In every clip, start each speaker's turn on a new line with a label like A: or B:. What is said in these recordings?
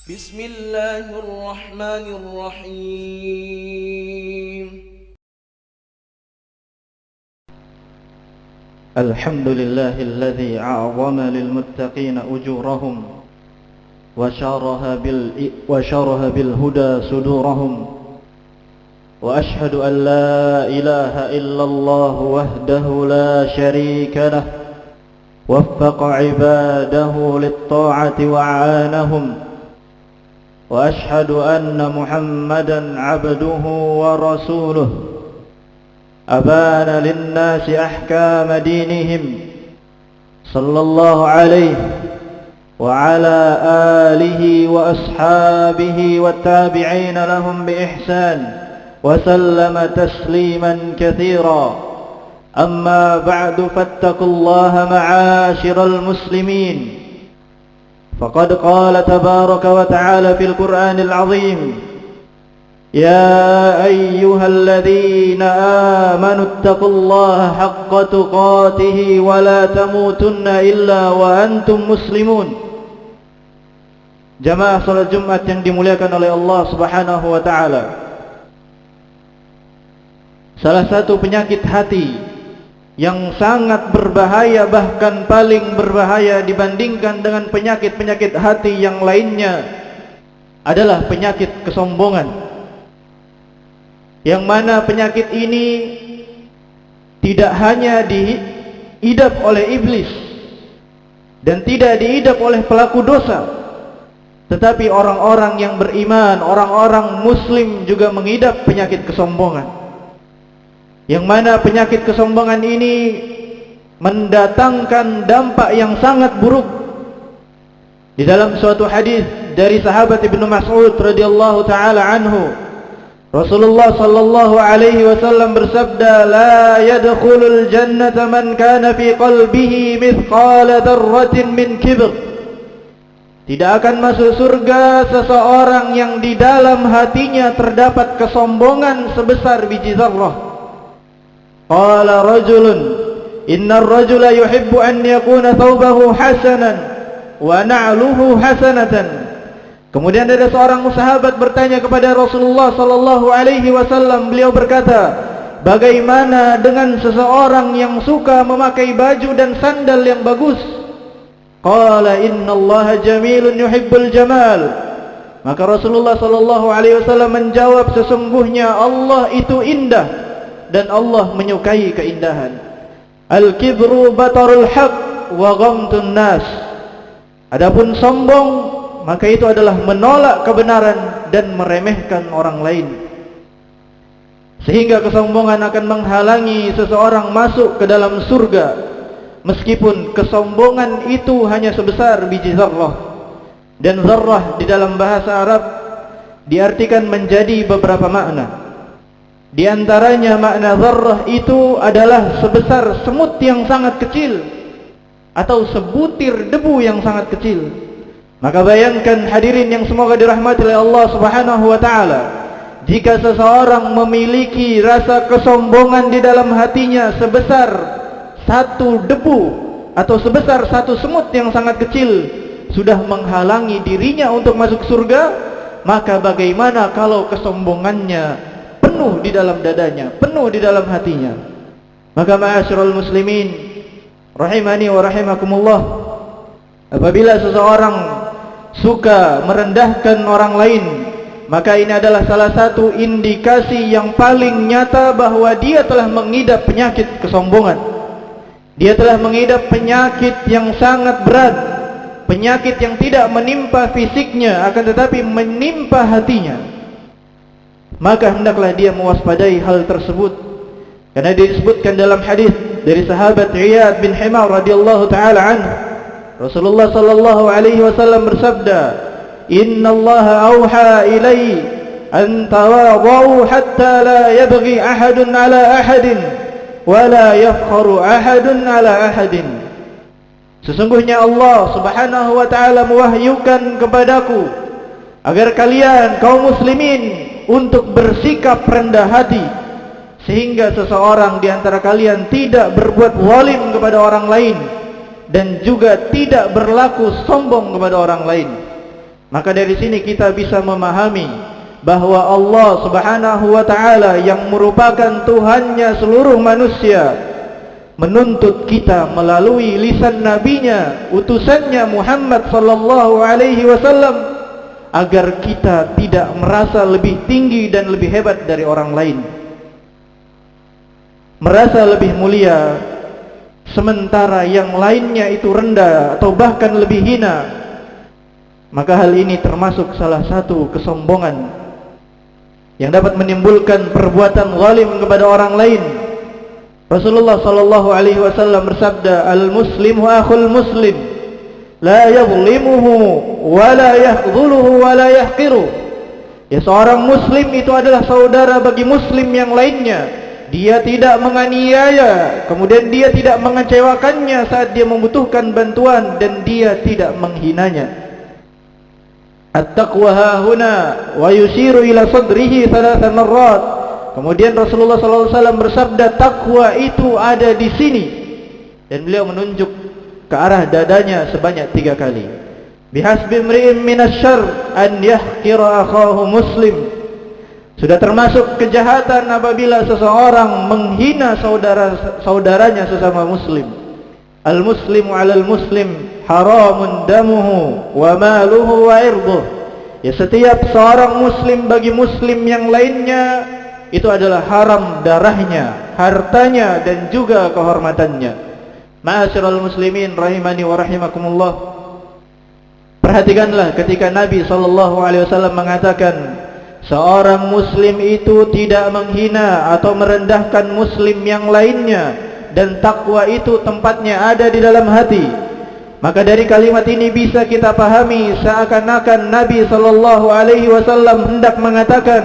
A: بسم الله الرحمن الرحيم.
B: الحمد لله الذي أعظم للمتقين أجورهم وشرح بالهدى صدورهم، وأشهد أن لا إله إلا الله وحده لا شريك له، وفق عباده للطاعة وأعانهم، وأشهد أن محمدا عبده ورسوله أبان للناس أحكام دينهم، صلى الله عليه وعلى آله وأصحابه والتابعين لهم بإحسان وسلم تسليما كثيرا. أما بعد، فاتقوا الله معاشر المسلمين، فقد قال تبارك وتعالى في القرآن العظيم: يا أيها الذين آمنوا اتقوا الله حق تقاته ولا تموتن إلا وأنتم مسلمون. Jamaah salat Jumat yang dimuliakan oleh Allah Subhanahu wa taala, salah satu penyakit hati yang sangat berbahaya, bahkan paling berbahaya dibandingkan dengan penyakit-penyakit hati yang lainnya, adalah penyakit kesombongan. Yang mana penyakit ini tidak hanya diidap oleh iblis dan tidak diidap oleh pelaku dosa, tetapi orang-orang yang beriman, orang-orang muslim juga mengidap penyakit kesombongan. Yang mana penyakit kesombongan ini mendatangkan dampak yang sangat buruk. Di dalam suatu hadis dari sahabat Ibnu Mas'ud radhiyallahu taala anhu, Rasulullah sallallahu alaihi wasallam bersabda, "La yadkhulul jannata man kana fi qalbihi mithqala dzarratin min kibr." Tidak akan masuk surga seseorang yang di dalam hatinya terdapat kesombongan sebesar biji zarrah. Qala rajulun, inna ar-rajula yuhibbu an yakuna thawbahu hasanan wa na'luhu hasanatan. Kemudian ada seorang sahabat bertanya kepada Rasulullah sallallahu alaihi wasallam. Beliau berkata, bagaimana dengan seseorang yang suka memakai baju dan sandal yang bagus? Qala innallaha jamilun yuhibbul jamal. Maka Rasulullah sallallahu alaihi wasallam menjawab, sesungguhnya Allah itu indah dan Allah menyukai keindahan. Al-kibru batarul haq wa ghamtun nas. Adapun sombong, maka itu adalah menolak kebenaran dan meremehkan orang lain. Sehingga kesombongan akan menghalangi seseorang masuk ke dalam surga, meskipun kesombongan itu hanya sebesar biji zarrah. Dan zarrah di dalam bahasa Arab diartikan menjadi beberapa makna. Di antaranya makna zarrah itu adalah sebesar semut yang sangat kecil atau sebutir debu yang sangat kecil. Maka bayangkan hadirin yang semoga dirahmati oleh Allah Subhanahu wa taala, jika seseorang memiliki rasa kesombongan di dalam hatinya sebesar satu debu atau sebesar satu semut yang sangat kecil sudah menghalangi dirinya untuk masuk surga, maka bagaimana kalau kesombongannya penuh di dalam dadanya, penuh di dalam hatinya? Maka ma'asyiral muslimin rahimani wa rahimakumullah, apabila seseorang suka merendahkan orang lain, maka ini adalah salah satu indikasi yang paling nyata bahwa dia telah mengidap penyakit kesombongan. Dia telah mengidap penyakit yang sangat berat, penyakit yang tidak menimpa fisiknya akan tetapi menimpa hatinya. Maka hendaklah dia mewaspadai hal tersebut, karena disebutkan dalam hadis dari sahabat Iyad bin Himar radhiyallahu taala anhu, Rasulullah sallallahu alaihi wasallam bersabda, "Innallaha auha ilai an tawadhu hatta la yabghi ahadun ala ahadin wa la yafkharu ahadun ala ahadin." Sesungguhnya Allah Subhanahu wa taala mewahyukan kepadaku agar kalian kaum muslimin untuk bersikap rendah hati, sehingga seseorang di antara kalian tidak berbuat zalim kepada orang lain dan juga tidak berlaku sombong kepada orang lain. Maka dari sini kita bisa memahami bahwa Allah Subhanahu wa taala yang merupakan Tuhannya seluruh manusia menuntut kita melalui lisan nabinya, utusannya Muhammad sallallahu alaihi wasallam, agar kita tidak merasa lebih tinggi dan lebih hebat dari orang lain, merasa lebih mulia sementara yang lainnya itu rendah atau bahkan lebih hina. Maka hal ini termasuk salah satu kesombongan yang dapat menimbulkan perbuatan zalim kepada orang lain. Rasulullah sallallahu alaihi wasallam bersabda, "Al-muslimu akhul muslim, la yadhlimuhu wa la yakhdhuluhu wa la yahqiru." Ya, seorang muslim itu adalah saudara bagi muslim yang lainnya. Dia tidak menganiaya, kemudian dia tidak mengecewakannya saat dia membutuhkan bantuan, dan dia tidak menghinanya. At-taqwa hahuna wa yushiru ila sadrihi thalatha marrat. Kemudian Rasulullah SAW bersabda, takwa itu ada di sini, dan beliau menunjuk ke arah dadanya sebanyak 3 kali. Bihasbi imri'in minasyarr an yahqira akhahu muslim. Sudah termasuk kejahatan apabila seseorang menghina saudaranya sesama muslim. Al-muslimu 'alal muslim haramun damuhu wa maluhu wa irduh. Ya, setiap seorang muslim bagi muslim yang lainnya itu adalah haram darahnya, hartanya, dan juga kehormatannya. Ma'asyiral muslimin rahimani wa rahimakumullah. Perhatikanlah ketika Nabi SAW mengatakan, seorang muslim itu tidak menghina atau merendahkan muslim yang lainnya, dan takwa itu tempatnya ada di dalam hati. Maka dari kalimat ini bisa kita pahami seakan-akan Nabi SAW hendak mengatakan,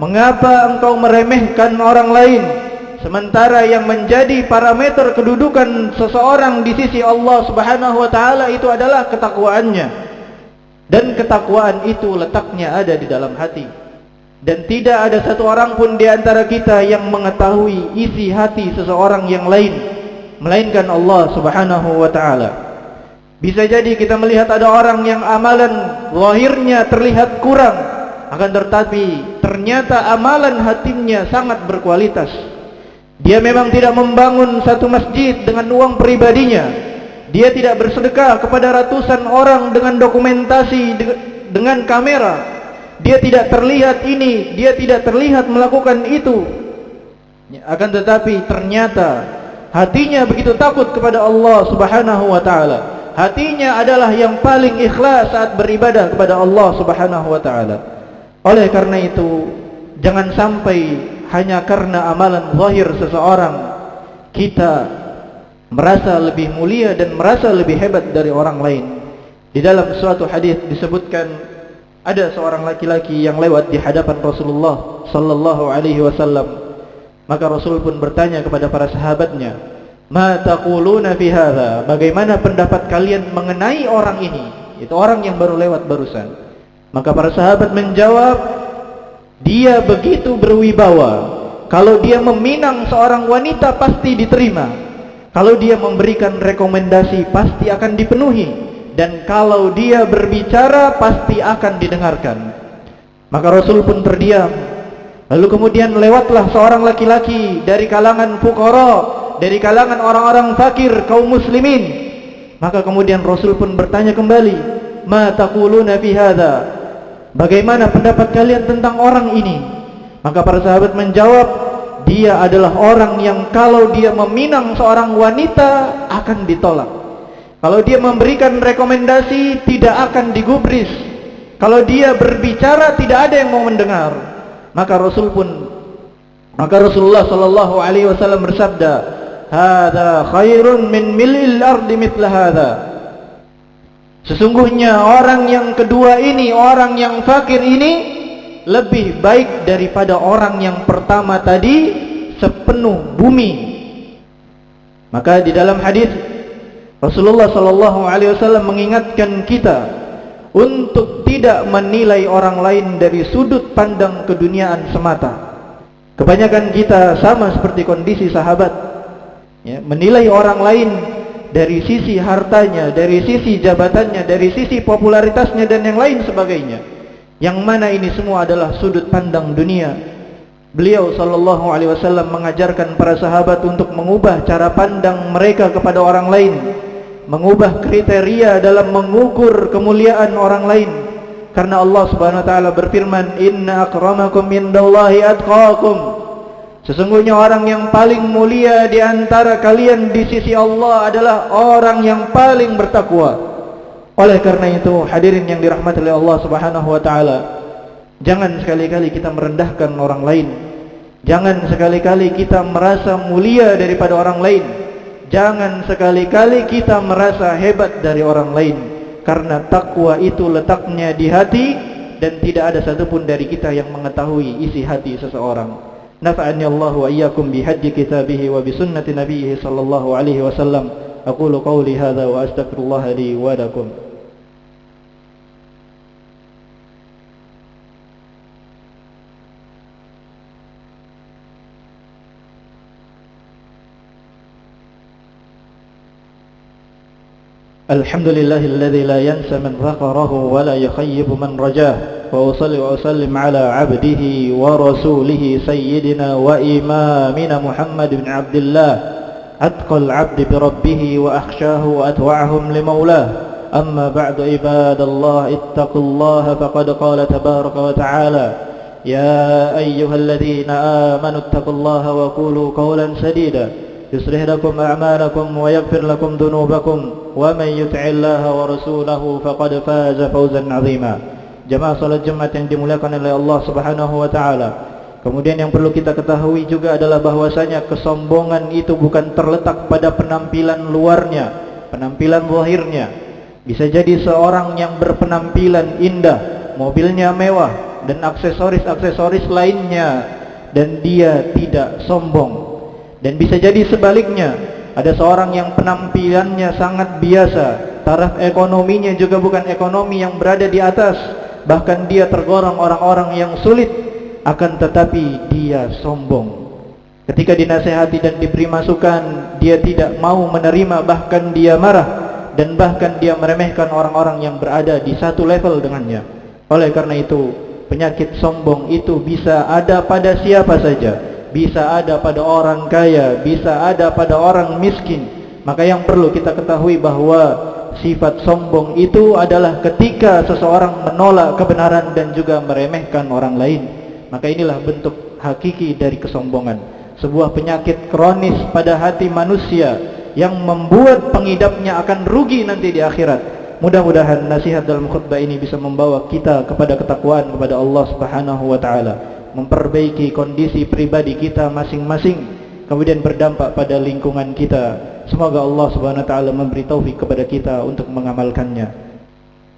B: mengapa engkau meremehkan orang lain, sementara yang menjadi parameter kedudukan seseorang di sisi Allah Subhanahu wa taala itu adalah ketakwaannya, dan ketakwaan itu letaknya ada di dalam hati. Dan tidak ada satu orang pun di antara kita yang mengetahui isi hati seseorang yang lain melainkan Allah Subhanahu wa taala. Bisa jadi kita melihat ada orang yang amalan zahirnya terlihat kurang, akan tetapi ternyata amalan hatinya sangat berkualitas. Dia memang tidak membangun satu masjid dengan uang pribadinya, dia tidak bersedekah kepada ratusan orang dengan dokumentasi dengan kamera, dia tidak terlihat ini, dia tidak terlihat melakukan itu. Akan tetapi ternyata hatinya begitu takut kepada Allah Subhanahu wa taala. Hatinya adalah yang paling ikhlas saat beribadah kepada Allah Subhanahu wa taala. Oleh karena itu, jangan sampai hanya karena amalan zahir seseorang kita merasa lebih mulia dan merasa lebih hebat dari orang lain. Di dalam suatu hadis disebutkan ada seorang laki-laki yang lewat di hadapan Rasulullah sallallahu alaihi wasallam. Maka Rasul pun bertanya kepada para sahabatnya, "Ma taquluna fi hadza?" Bagaimana pendapat kalian mengenai orang ini? Itu orang yang baru lewat barusan. Maka para sahabat menjawab, dia begitu berwibawa. Kalau dia meminang seorang wanita pasti diterima. Kalau dia memberikan rekomendasi pasti akan dipenuhi. Dan kalau dia berbicara pasti akan didengarkan. Maka Rasul pun terdiam. Lalu kemudian lewatlah seorang laki-laki dari kalangan fuqara, dari kalangan orang-orang fakir kaum muslimin. Maka kemudian Rasul pun bertanya kembali, "Ma taquluna fi hadza?" Bagaimana pendapat kalian tentang orang ini? Maka para sahabat menjawab, dia adalah orang yang kalau dia meminang seorang wanita akan ditolak. Kalau dia memberikan rekomendasi tidak akan digubris. Kalau dia berbicara tidak ada yang mau mendengar. Maka Rasulullah sallallahu alaihi wasallam bersabda, "Hadza khairun min mil'il ardi mithla hadza." Sesungguhnya orang yang kedua ini, orang yang fakir ini lebih baik daripada orang yang pertama tadi sepenuh bumi. Maka di dalam hadis Rasulullah sallallahu alaihi wasallam mengingatkan kita untuk tidak menilai orang lain dari sudut pandang keduniaan semata. Kebanyakan kita sama seperti kondisi sahabat, ya, menilai orang lain dari sisi hartanya, dari sisi jabatannya, dari sisi popularitasnya dan yang lain sebagainya. Yang mana ini semua adalah sudut pandang dunia. Beliau sallallahu alaihi wasallam mengajarkan para sahabat untuk mengubah cara pandang mereka kepada orang lain, mengubah kriteria dalam mengukur kemuliaan orang lain. Karena Allah Subhanahu wa taala berfirman, "Inna akramakum indallahi atqakum." Sesungguhnya orang yang paling mulia di antara kalian di sisi Allah adalah orang yang paling bertakwa. Oleh karena itu, hadirin yang dirahmati oleh Allah Subhanahu wa taala, jangan sekali-kali kita merendahkan orang lain. Jangan sekali-kali kita merasa mulia daripada orang lain. Jangan sekali-kali kita merasa hebat dari orang lain. Karena takwa itu letaknya di hati, dan tidak ada satupun dari kita yang mengetahui isi hati seseorang. Nafa'ani Allah wa iyyakum bihaddi kitabihi wa bisunnati nabiyhi sallallahu alaihi wasallam. Aqulu qawli hadza wa astaghfirullah li wa lakum. Alhamdulillahilladzi la yansa man dzakarahu wa la yakhayyibu man rajah. Wa usalli wa usallim ala abdihi wa rasulihi sayyidina wa imamina Muhammad bin Abdullah, atqal abdi bi rabbih wa akhshahu wa atwa'ahum li maulah. Amma ba'du, ibadallah, ittaqullaha faqad qala tabaraka wa ta'ala, ya ayyuhalladzina amanu ittaqullaha wa qulu qawlan sadida يصلح لكم أعمالكم ويغفر لكم ذنوبكم ومن يطع الله ورسوله فقد فاز فوزا عظيما. Jemaah salat Jumat yang dimuliakan oleh Allah Subhanahu wa taala. Kemudian yang perlu kita ketahui juga adalah bahwasanya kesombongan itu bukan terletak pada penampilan luarnya, penampilan zahirnya. Bisa jadi seorang yang berpenampilan indah, mobilnya mewah dan aksesoris-aksesoris lainnya, dan dia tidak sombong. Dan bisa jadi sebaliknya, ada seorang yang penampilannya sangat biasa, taraf ekonominya juga bukan ekonomi yang berada di atas, bahkan dia tergolong orang-orang yang sulit, akan tetapi dia sombong. Ketika dinasehati dan diberi masukan, dia tidak mau menerima, bahkan dia marah, dan bahkan dia meremehkan orang-orang yang berada di satu level dengannya. Oleh karena itu, penyakit sombong itu bisa ada pada siapa saja. Bisa ada pada orang kaya, bisa ada pada orang miskin. Maka yang perlu kita ketahui bahwa sifat sombong itu adalah ketika seseorang menolak kebenaran dan juga meremehkan orang lain. Maka inilah bentuk hakiki dari kesombongan, sebuah penyakit kronis pada hati manusia yang membuat pengidapnya akan rugi nanti di akhirat. Mudah-mudahan nasihat dalam khutbah ini bisa membawa kita kepada ketakwaan kepada Allah Subhanahu wa taala, memperbaiki kondisi pribadi kita masing-masing, kemudian berdampak pada lingkungan kita. Semoga Allah Subhanahu wa taala memberi taufik kepada kita untuk mengamalkannya.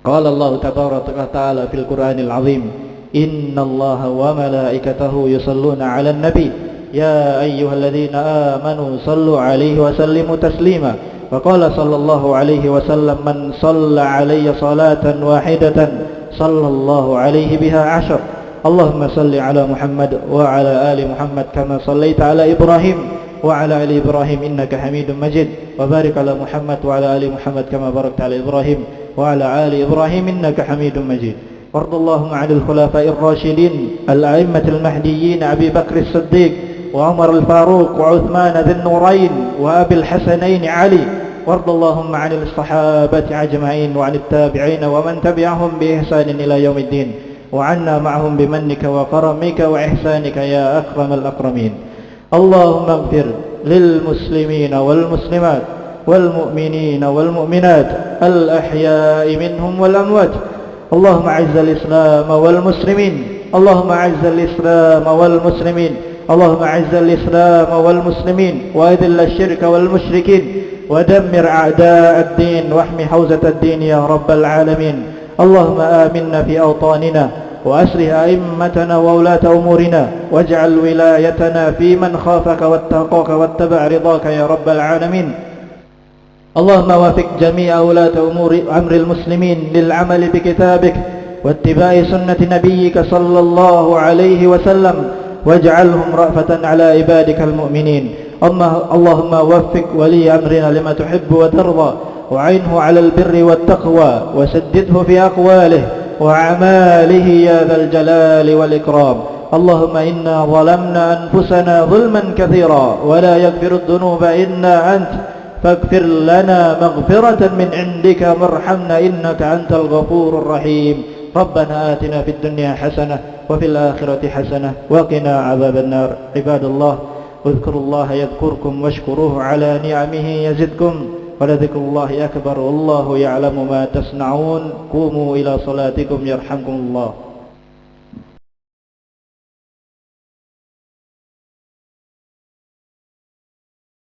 B: Qala Allah tabaraka taala fil Qur'anil azim, innallaha wa malaikatahu yusalluna 'alan nabi ya ayyuhalladzina amanu sallu 'alaihi wa sallimu taslima. Wa qala sallallahu 'alaihi wasallam, man shalla 'alayya salatan wahidatan sallallahu 'alaihi biha 'ashar. Allahumma salli ala Muhammad wa ala ali Muhammad kama sallaita ala Ibrahim wa ala ali Ibrahim innaka Hamidum Majid, wa barik ala Muhammad wa ala ali Muhammad kama barakta ala Ibrahim wa ala ali Ibrahim innaka Hamidum Majid. Wardallahumma 'anil khulafa'ir rasyidin al-a'immatil mahdiyyin Abi Bakr as-Siddiq wa Umar al-Faruq wa Uthman dzin nurain wa Abil Hasanain Ali. Wardallahumma 'anil sahabati ajma'in wa 'anit tabi'in wa man tabi'ahum bi ihsanin ila yaumiddin. وعنا معهم بمنك وكرمك وإحسانك يا أكرم الأكرمين. اللهم اغفر للمسلمين والمسلمات والمؤمنين والمؤمنات الأحياء منهم والأموات. اللهم أعز الإسلام والمسلمين. اللهم أعز الإسلام والمسلمين. اللهم أعز الإسلام والمسلمين وأذل الشرك والمشركين ودمر أعداء الدين واحمي حوزة الدين يا رب العالمين. اللهم آمنا في أوطاننا وأصلح أئمتنا وولاة أمورنا واجعل ولايتنا في من خافك واتقاك واتبع رضاك يا رب العالمين. اللهم وافق جميع ولاة أمر المسلمين للعمل بكتابك واتباع سنة نبيك صلى الله عليه وسلم واجعلهم رأفة على عبادك المؤمنين. اللهم وفق ولي أمرنا لما تحب وترضى وعينه على البر والتقوى وسدده في أقواله وأعماله يا ذا الجلال والإكرام. اللهم إنا ظلمنا أنفسنا ظلما كثيرا ولا يغفر الذنوب إلا أنت فاغفر لنا مغفرة من عندك وارحمنا إنك أنت الغفور الرحيم. ربنا آتنا في الدنيا حسنة وفي الآخرة حسنة وقنا عذاب النار. عباد الله اذكروا الله يذكركم واشكروه على نعمه يزدكم ولذكر الله أكبر والله يعلم ما تصنعون. قوموا إلى صلاتكم يرحمكم الله.